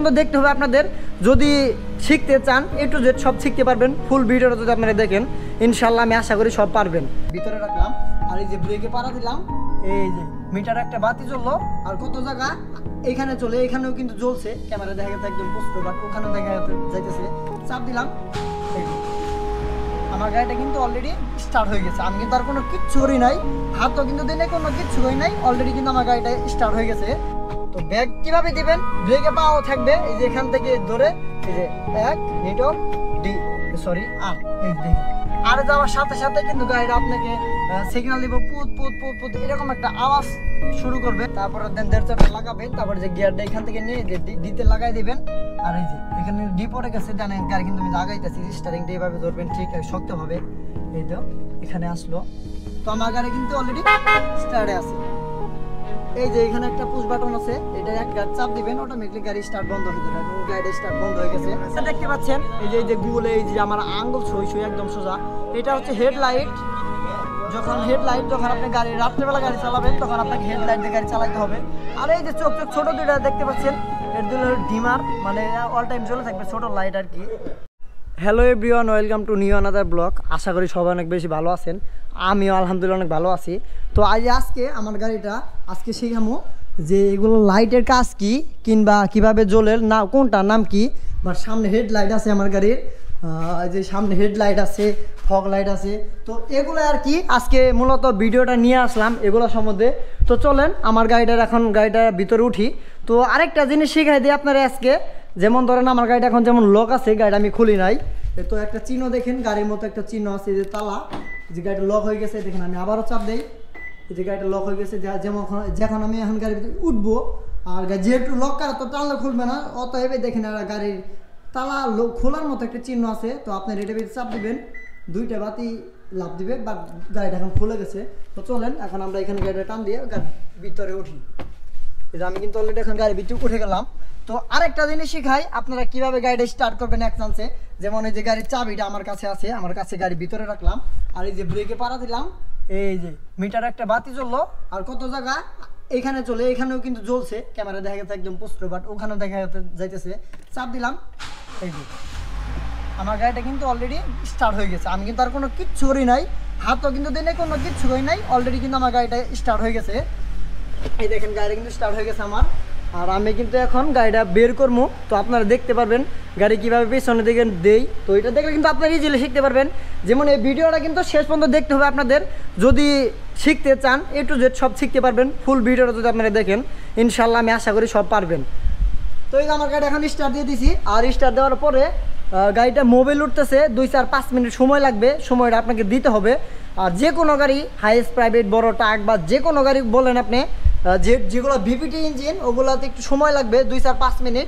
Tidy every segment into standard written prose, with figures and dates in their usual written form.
পর্যন্ত দেখতে হবে আপনাদের। যদি শিখতে চান A to Z সব শিখতে পারবেন। ফুল ভিডিওটা যদি আপনারা দেখেন ইনশাল্লাহ আমি আশা করি সব পারবেন। ভিতরে রাখলাম আর এই যে ব্রেকে পাড়া দিলাম, এই যে মিটার একটা বাতি জ্বললো। আর কত জায়গা এখানে চলে, এখানেও কিন্তু জ্বলছে, ক্যামেরা দেখা যাচ্ছে একদম স্পষ্ট, বাট ওখানেও দেখা যাইতেছে। চাপ দিলাম, আমার গাড়িটা কিন্তু অলরেডি স্টার্ট হয়ে গেছে। আমি কিন্তু আর কোনো কিচ্ছু করি নাই, হাতও কিন্তু দিনে কোনো কিচ্ছু করি নাই, অলরেডি কিন্তু আমার গাড়িটা স্টার্ট হয়ে গেছে। তো ব্যাগ কিভাবে দিবেন, ব্রেকে পাওয়া থাকবে এই যে এখান থেকে ধরে এই যে 1 নিটল ডি সরি আর এই দেখেন, আর যাওয়ার সাথে সাথে কিন্তু গাড়িটা আপনাকে সিগন্যাল দিব, পুত পুত পুত পুত এরকম একটা আওয়াজ শুরু করবে। তারপরে দেন 1.5 লাগাবেন, তারপরে যে গিয়ারটা এখান থেকে নিয়ে যে ডিতে লাগাই দিবেন। আর এই যে এখানে ডি পড়ে গেছে, জানেন গাড়ি কিন্তু আমি লাগাইতেছি, স্টারিংটা এইভাবে ধরবেন ঠিক শক্তভাবে। এই তো এখানে আসলো, তো আমার গাড়ি কিন্তু অলরেডি স্টার্টে আছে। এই যে এখানে একটা পুশ বাটন আছে, এটা একটা চাপ দিবেন, অটোমেটিক্যালি গাড়ি স্টার্ট বন্ধ হয়ে যাবে। গাড়ি স্টার্ট বন্ধ হয়ে গেছে, দেখতে পাচ্ছেন। এই যে গুগলে এই যে আমার আঙ্গুল সই একদম সোজা, এটা হচ্ছে হেডলাইট। যখন হেডলাইট, যখন আপনি গাড়ি রাত্রেবেলা গাড়ি চালাবেন তখন আপনাকে হেডলাইট দিয়ে গাড়ি চালাতে হবে। আর এই যে চোখ ছোট দুইটা দেখতে পাচ্ছেন, এর দুটো ডিমার, মানে অল টাইম জ্বলে থাকবে, ছোট লাইট আর কি। Hello everyone, welcome to new another blog. আশা করি সবাই অনেক বেশি ভালো আছেন, আমিও আলহামদুলিল্লাহ অনেক ভালো আছি। তো আজকে আমার গাড়িটা আজকে শিখামো যে এগুলো লাইটের কাজ কি, কিংবা কিভাবে জ্বলে না, কোনটার নাম কি। বা সামনে হেডলাইট আছে আমার গাড়ির, যে সামনে হেডলাইট আছে, ফগ লাইট আছে, তো এগুলো আর কি আজকে মূলত ভিডিওটা নিয়ে আসলাম এগুলো সম্বন্ধে। তো চলেন আমার গাড়িটার এখন গাড়িটার ভিতরে উঠি। তো আরেকটা জিনিস শিখাই দিই আপনারা আজকে, যেমন ধরেন আমার গাড়িটা এখন যেমন লক আছে, গাড়িটা আমি খুলি নাই, তো একটা চিহ্ন দেখেন গাড়ির মতো একটা চিহ্ন আছে, যে তালা, যে গাড়িটা লক হয়ে গেছে। দেখেন আমি আবারও চাপ দেই, যে গাড়িটা লক হয়ে গেছে। যখন আমি এখন গাড়ির ভিতরে উঠবো, আর যেহেতু লক করা তো টানলে খুলবে না, অতএব দেখেন গাড়ির তালা খোলার মতো একটা চিহ্ন আছে। তো আপনার এটা ভিতরে চাপ দিবেন, দুইটা বাতি লাভ দিবে, বা গাড়িটা এখন খুলে গেছে। তো চলেন এখন আমরা এখানে গাড়িটা টান দিয়ে ভিতরে উঠি। আমি কিন্তু অলরেডি এখন গাড়ির ভিতরে উঠে গেলাম। তো আরেকটা জিনিস শিখাই আপনারা কিভাবে গাড়িটা স্টার্ট করবেন এক চান্সে। যেমন এই যে গাড়ির চাবিটা আমার কাছে আছে, আমার কাছে গাড়ির ভিতরে রাখলাম, আর এই যে ব্রেকে পাড়া দিলাম, এই যে মিটার একটা বাতি জ্বললো। আর কত জায়গা এখানে চলে, এখানেও কিন্তু জ্বলছে, ক্যামেরা দেখা যাচ্ছে একদম স্পষ্ট, বাট ওখানেও দেখা যাইতেছে। চাপ দিলাম, এই যে আমার গাড়িটা কিন্তু অলরেডি স্টার্ট হয়ে গেছে। আমি কিন্তু আর কোনো কিচ্ছু করি নাই, হাতও কিন্তু দিনে কোনো কিচ্ছু করি নাই, অলরেডি কিন্তু আমার গাড়িটা স্টার্ট হয়ে গেছে। এই দেখেন গাড়িটা কিন্তু স্টার্ট হয়ে গেছে আমার। আর আমি কিন্তু এখন গাড়িটা বের করবো, তো আপনারা দেখতে পারবেন গাড়ি কীভাবে পেছনে দিকে দেই। তো এটা দেখলে কিন্তু আপনারা ইজিলি শিখতে পারবেন। যেমন এই ভিডিওটা কিন্তু শেষ পর্যন্ত দেখতে হবে আপনাদের, যদি শিখতে চান A to Z সব শিখতে পারবেন। ফুল ভিডিওটা যদি আপনারা দেখেন ইনশাল্লাহ আমি আশা করি সব পারবেন। তো এই আমার গাড়ি এখন স্টার্ট দিয়ে দিছি, আর স্টার্ট দেওয়ার পরে গাড়িটা মোবাইল উঠতেছে, 2-4-5 মিনিট সময় লাগবে, সময়টা আপনাকে দিতে হবে। আর যে কোনো গাড়ি হাইয়েস্ট প্রাইভেট বড় ট্রাক বা যে কোনো গাড়ি বলেন আপনি, যেগুলো ভিপিটি ইঞ্জিন ওগুলোতে একটু সময় লাগবে 2-4-5 মিনিট।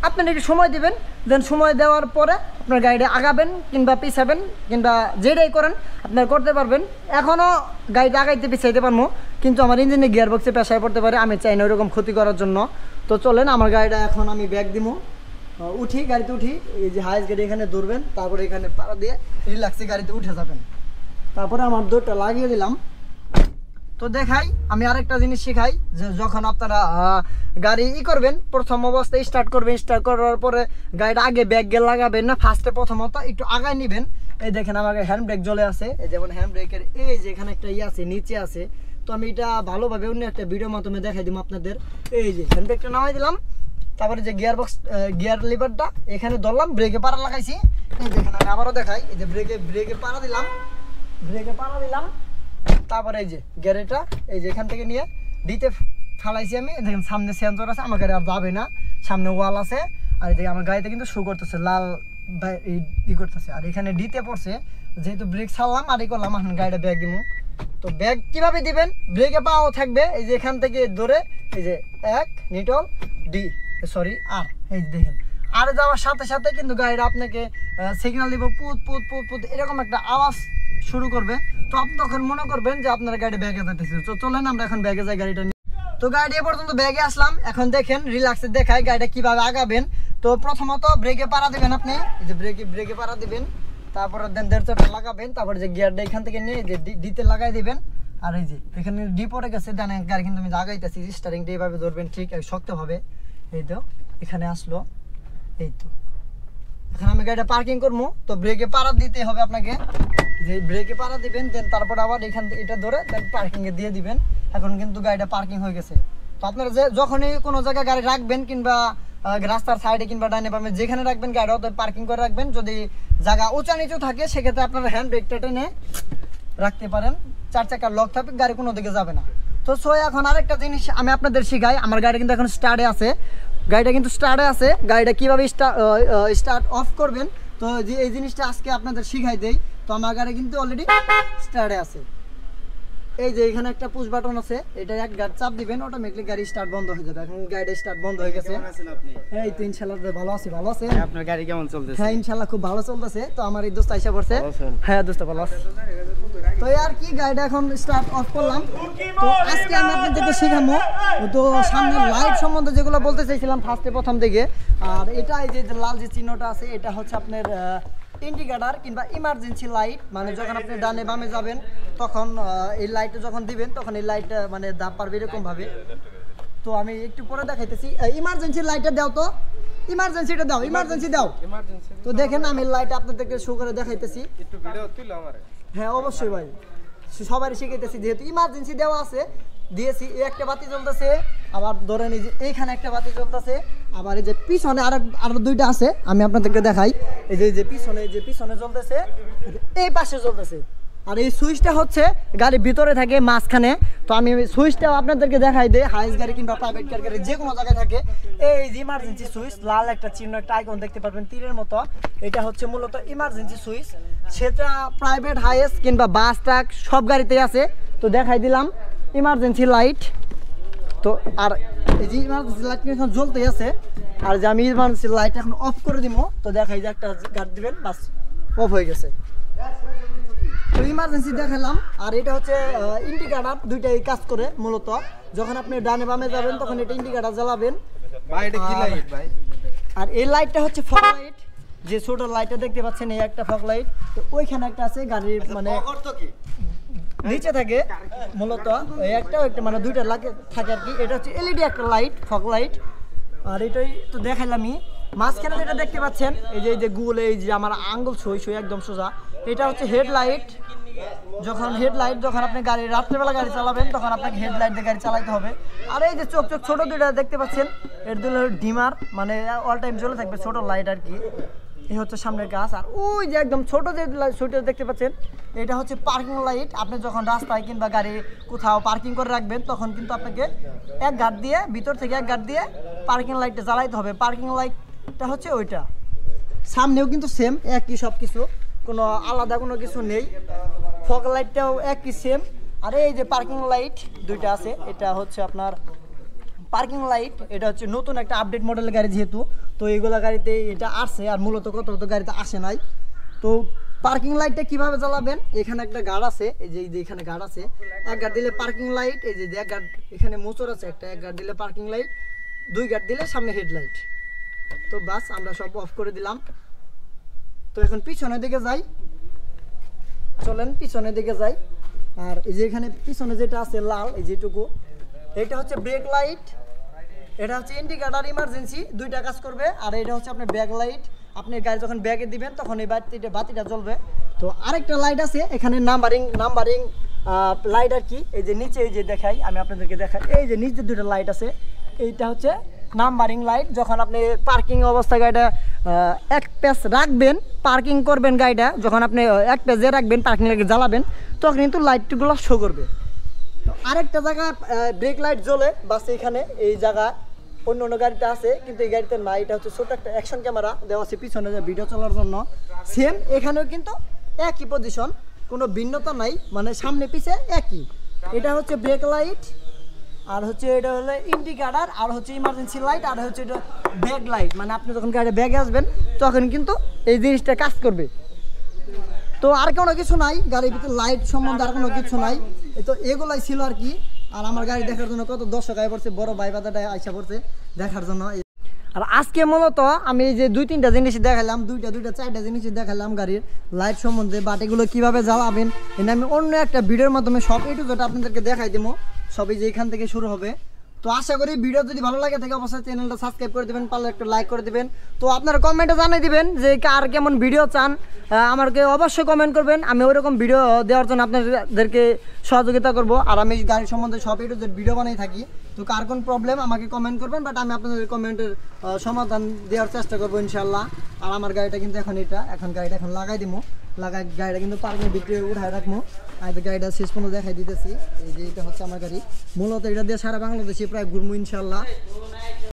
আপনারা একটু সময় দেবেন, দেন সময় দেওয়ার পরে আপনার গাড়িটা আগাবেন কিংবা পিছাবেন, কিংবা যেটাই করেন আপনারা করতে পারবেন। এখনও গাড়িটা আগাইতে পিছাইতে পারবো, কিন্তু আমার ইঞ্জিনে গিয়ার বক্সে পেশায় পড়তে পারে, আমি চাই না ওইরকম ক্ষতি করার জন্য। তো চলেন আমার গাড়িটা এখন আমি ব্যাগ দিব, উঠি, গাড়িতে উঠি। এই যে হাইস গাড়ি এখানে ধরবেন, তারপরে এখানে পাড়া দিয়ে রিল্যাক্সে গাড়িতে উঠে যাবেন। তারপরে আমার দৌড়টা লাগিয়ে দিলাম। তো দেখাই আমি আরেকটা জিনিস শেখাই, যে যখন আপনারা গাড়ি করবেন, প্রথম অবস্থায় স্টার্ট করবেন, স্টার্ট করার পরে গাড়িটা আগে ব্যাগ গিয়ে লাগাবেন না, ফার্স্টে প্রথমত একটু আগায় নেবেন। এই দেখেন আমার হ্যান্ড ব্রেক জ্বলে আছে, এই যেমন হ্যান্ড ব্রেকের এই যে এখানে একটা আছে, নিচে আছে। তো আমি এটা ভালোভাবে অন্য একটা ভিডিওর মাধ্যমে দেখাই দিব আপনাদের। এই যে হ্যান্ড ব্রেকটা নামাই দিলাম, তারপরে যে গিয়ার বক্স গিয়ার লিভারটা এখানে ধরলাম, ব্রেকে পাড়া লাগাইছি। এই দেখেন আমি আবারও দেখাই, এই যে ব্রেকে পাড়া দিলাম, তারপরে এই যে গ্যারেটা এই যে এখান থেকে নিয়ে দিতে ফালাইছি আমি। দেখেন সামনে সেন্সর আছে, আমার গাড়ি আর যাবে না, সামনে ওয়াল আছে। আর এই যে আমার গাড়িতে কিন্তু শো করতেছে লাল ই করতেছে, আর এখানে ডিতে পড়ছে, যেহেতু ব্রেক ছাড়লাম আর করলাম, এখন গাড়িটা ব্যাগ দিব। তো ব্যাগ কিভাবে দিবেন, ব্রেকে পাওয়া থাকবে এই যে এখান থেকে ধরে এই যে 1 নিটল ডি সরি আর, এই দেখেন আর যাওয়ার সাথে সাথে কিন্তু গাড়িটা আপনাকে সিগন্যাল দিব, পুত পুত পুত পুত এরকম একটা আওয়াজ শুরু করবে। তো আপনি তখন মনে করবেন যে আপনার গাড়ি ব্যাগে যাইতেছে। তো চলেন আমরা এখন ব্যাগে যাই গাড়িটা নিয়ে। তো গাড়ি এ পর্যন্ত ব্যাগে আসলাম, এখন দেখেন রিল্যাক্সে দেখাই গাড়িটা কিভাবে আগাবেন। তো প্রথমত ব্রেকে পাড়া দিবেন, আপনি এই যে ব্রেকে পাড়া দিবেন, তারপরে দেন 1.5 লাগাবেন, তারপরে যে গিয়ারটা এখান থেকে নিয়ে যে ডিতে লাগাই দিবেন। আর এই যে এখানে ডি পড়ে গেছে, জানেন গাড়ি কিন্তু আমি লাগাইতেছি, স্টারিংটা এইভাবে ধরবেন ঠিক শক্তভাবে। এই তো এখানে আসলো, এই তো এখন আমি গাড়িটা পার্কিং করবো। তো ব্রেকে পাড়া দিতে হবে আপনাকে, যে ব্রেকে পাড়া দিবেন, দেন তারপর আবার এখান থেকে এটা ধরে দেন পার্কিংয়ে দিয়ে দিবেন। এখন কিন্তু গাড়িটা পার্কিং হয়ে গেছে। তো আপনারা যে যখনই কোনো জায়গায় গাড়ি রাখবেন কিংবা রাস্তার সাইডে কিংবা ডাইনে বামে যেখানে রাখবেন গাড়িটা ওদের পার্কিং করে রাখবেন। যদি জায়গা উঁচা নিচু থাকে সেক্ষেত্রে আপনারা হ্যান্ড ব্রেকটা টেনে রাখতে পারেন, 4 চাকার লক থাকবে, গাড়ি কোনো দিকে যাবে না। তো সো এখন আরেকটা জিনিস আমি আপনাদের শিখাই। আমার গাড়ি কিন্তু এখন স্টার্টে আছে, গাড়িটা কীভাবে স্টার্ট অফ করবেন। তো যে এই জিনিসটা আজকে আপনাদের শিখাই দেই। তো আমার গাড়ি কিন্তু অলরেডি স্টার্টে আছে। এই যে এখানে একটা পুশ বাটন আছে, এটা এক গাড়ি চাপ দিবেন, অটোমেটিক্যালি গাড়ি স্টার্ট বন্ধ হয়ে যাবে। এখন গাড়িটা স্টার্ট বন্ধ হয়ে গেছে। এই তো ইনশাআল্লাহ ভালো আছে। আপনার গাড়ি কেমন চলতেছে? হ্যাঁ ইনশাআল্লাহ খুব ভালো চলতেছে। তো আমার এই দোস্ত আইসা পড়ছে। হ্যাঁ দোস্ত ভালো আছে। তো আর কি গাড়িটা এখন স্টার্ট অফ করলাম। তো আজকে আমি আপনাদেরকে শেখাবো তো সামনে লাইট সম্বন্ধে যেগুলো বলতে চাইছিলাম প্রথম থেকে। আর এটা এই যে লাল যে চিহ্নটা আছে এটা হচ্ছে আপনার ইন্ডিকেটর কিংবা ইমার্জেন্সি লাইট। মানে যখন আপনি ডানে বামে যাবেন তখন এই লাইটটা যখন দিবেন তখন এই লাইটটা মানে দাব পারবে এরকম ভাবে। তো আমি একটু পরে দেখাইতেছি। ইমার্জেন্সি লাইটটা দাও, তো ইমার্জেন্সি দাও। তো দেখেন আমি লাইট আপনাদেরকে শো করে দেখাইতেছি। একটু ভিডিও তুলো আমারে। হ্যাঁ অবশ্যই ভাই, সবারই শিখাইতেছি যেহেতু ইমার্জেন্সি দেওয়া আছে। দিয়েছি, এই একটা বাতি জ্বলতেছে, আবার ধরেন এই যে এইখানে একটা বাতি জ্বলতেছে, আবার এই যে পিছনে আরো দুইটা আছে, আমি আপনাদেরকে দেখাই। এই যে পিছনে জ্বলতেছে, এই পাশে জ্বলতেছে। আর এই সুইচটা হচ্ছে গাড়ির ভিতরে থাকে মাঝখানে। তো আমি সুইচটাও আপনাদেরকে দেখাই দিই। হাইস গাড়ি কিংবা প্রাইভেট গাড়ি যে কোনো জায়গায় থাকে এই যে ইমার্জেন্সি সুইচ, লাল একটা চিহ্ন একটা আইকন দেখতে পারবেন তীরের মতো, এটা হচ্ছে মূলত ইমার্জেন্সি সুইচ। সেটা প্রাইভেট হাইস কিংবা বাস ট্রাক সব গাড়িতেই আছে। তো দেখাই দিলাম ইমার্জেন্সি লাইট। তো আর এই যে ইমার্জেন্সি লাইট এখন জ্বলতেই আছে। আর যে আমি ইমার্জেন্সি লাইট এখন অফ করে দিব, তো দেখাই যে একটা গাড়ি দিবেন, বাস অফ হয়ে গেছে। তো ইমার্জেন্সি দেখালাম। আর এটা হচ্ছে ইন্ডিকেটর, দুইটাই কাজ করে মূলত। যখন আপনি ডানে বামে যাবেন তখন এটা ইন্ডিকেটর জ্বালাবেন। ভাই এটা কি লাইট ভাই? আর এই লাইটটা হচ্ছে ফগ লাইট, যে ছোট লাইটটা দেখতে পাচ্ছেন এই একটা ফগ লাইট। তো ওইখানে একটা আছে গাড়ির মানে নিচে থাকে মূলত এই একটা মানে দুইটা লাগে থাকে আর কি। এটা হচ্ছে এলইডি একটা লাইট, ফগ লাইট। আর এটাই তো দেখাইলামই। মাঝখানে যেটা দেখতে পাচ্ছেন এই যে গুল, এই যে আমার আঙ্গুল সই একদম সোজা, এটা হচ্ছে হেডলাইট। যখন আপনি গাড়ি রাত্রেবেলা গাড়ি চালাবেন তখন আপনাকে হেডলাইট দিয়ে গাড়ি চালাতে হবে। আর এই যে চোখ ছোট দুইটা দেখতে পাচ্ছেন, এর দুটো ডিমার, মানে অল টাইম জ্বলে থাকবে, ছোট লাইট আর কি। এই হচ্ছে সামনের গাছ। আর ওই যে একদম ছোট যে সুইচটা দেখতে পাচ্ছেন এটা হচ্ছে পার্কিং লাইট। আপনি যখন রাস্তায় কিংবা গাড়ি কোথাও পার্কিং করে রাখবেন তখন কিন্তু আপনাকে এক গার্ড দিয়ে, ভিতর থেকে এক গার্ড দিয়ে পার্কিং লাইটটা জ্বালাইতে হবে। পার্কিং লাইটটা হচ্ছে ওইটা, সামনেও কিন্তু সেম একই, সব কিছু কোনো আলাদা কোনো কিছু নেই। ফগ লাইটটাও একই সেম। আর এই যে পার্কিং লাইট দুইটা আছে, এটা হচ্ছে আপনার পার্কিং লাইট। এটা হচ্ছে নতুন একটা আপডেট মডেলের গাড়ি যেহেতু, তো এইগুলো গাড়িতে এটা আসে। আর মূলত কত গাড়িতে আসে নাই। তো পার্কিং লাইটটা কিভাবে জ্বালাবেন, এখানে একটা গার্ড আছে, এই যে এখানে গার্ড আছে, এক গার্ড দিলে পার্কিং লাইট, এই যে এক গার্ড এখানে মোচর আছে একটা, এক গার্ড দিলে পার্কিং লাইট, দুই গার্ড দিলে সামনে হেডলাইট। তো বাস আমরা সব অফ করে দিলাম। তো এখন পিছনের দিকে যাই, চলেন পিছনের দিকে যাই। আর এই যে এখানে পিছনে যেটা আছে লাল, এই যেটুকু, এটা হচ্ছে ব্রেক লাইট, এটা হচ্ছে ইন্ডিকেটর ইমার্জেন্সি, দুইটা কাজ করবে। আর এটা হচ্ছে আপনার ব্যাক লাইট, আপনি গাড়ি যখন ব্যাগে দিবেন তখন এই বাতিটা জ্বলবে। তো আরেকটা লাইট আছে এখানে নাম্বারিং লাইট আর কি। এই যে নিচে, এই যে দেখাই আমি আপনাদেরকে দেখাই, এই যে নিচে দুটো লাইট আছে, এইটা হচ্ছে নাম্বারিং লাইট। যখন আপনি পার্কিং অবস্থায় গাড়িটা এক পেজ রাখবেন, পার্কিং করবেন গাড়িটা, যখন আপনি এক পেজে রাখবেন পার্কিং লাইট জ্বালাবেন তখন কিন্তু লাইটগুলো শো করবে। তো আরেকটা জায়গা ব্রেক লাইট জ্বলে বাস, এখানে এই জায়গা অন্য গাড়িতে আছে কিন্তু এই গাড়িতে নাই। এটা হচ্ছে ছোট একটা অ্যাকশন ক্যামেরা দেওয়া আছে পিছনে ভিডিও চলার জন্য। সেম এখানেও কিন্তু একই পজিশন, কোনো ভিন্নতা নাই, মানে সামনে পিছে একই। এটা হচ্ছে ব্রেক লাইট, আর হচ্ছে এটা হলো ইন্ডিকেটর, আর হচ্ছে ইমার্জেন্সি লাইট, আর হচ্ছে এটা ব্যাক লাইট। মানে আপনি যখন গাড়ি ব্যাগে আসবেন তখন কিন্তু এই জিনিসটা কাজ করবে। তো আর কোনো কিছু নাই গাড়ির ভিতরে, লাইট সম্বন্ধে আর কোনো কিছু নাই। তো এগুলাই ছিল আর কি। আর আমার গাড়ি দেখার জন্য কত দর্শক আয় পড়ছে, বড় ভাই বাদাটা আইসা পড়ছে দেখার জন্য। আর আজকে মূলত আমি এই যে দুইটা জিনিস দেখালাম, দুইটা চারটা জিনিস দেখালাম গাড়ির লাইট সম্বন্ধে, বাট এগুলো কীভাবে জ্বালাবেন এটা আমি অন্য একটা ভিডিওর মাধ্যমে সব একটু যেটা আপনাদেরকে দেখাই দেবো। সবই যে এখান থেকে শুরু হবে তো আশা করি ভিডিও যদি ভালো লাগে থাকে অবশ্যই চ্যানেলটা সাবস্ক্রাইব করে দিবেন, পারলে একটা লাইক করে দিবেন। তো আপনারা কমেন্টে জানিয়ে দিবেন যে আর কেমন ভিডিও চান, আমাকে অবশ্যই কমেন্ট করবেন। আমি ওইরকম ভিডিও দেওয়ার জন্য আপনাদেরকে সহযোগিতা করব। আর আমি গাড়ি সম্বন্ধে সব ভিডিও বানাই থাকি। তো কার কোন প্রবলেম আমাকে কমেন্ট করবেন, বাট আমি আপনাদের কমেন্টের সমাধান দেওয়ার চেষ্টা করবো ইনশাল্লাহ। আর আমার গাড়িটা কিন্তু এখন গাড়িটা লাগাই দিব, গাড়িটা কিন্তু পার্কিং ভিতরে উঠায় রাখবো। আর গাড়িটা শেষ পর্যন্ত দেখাই দিতেছি। এই যে এটা হচ্ছে আমার গাড়ি, মূলত এটা দিয়ে সারা বাংলাদেশে প্রায় ঘুরবো ইনশাল্লাহ।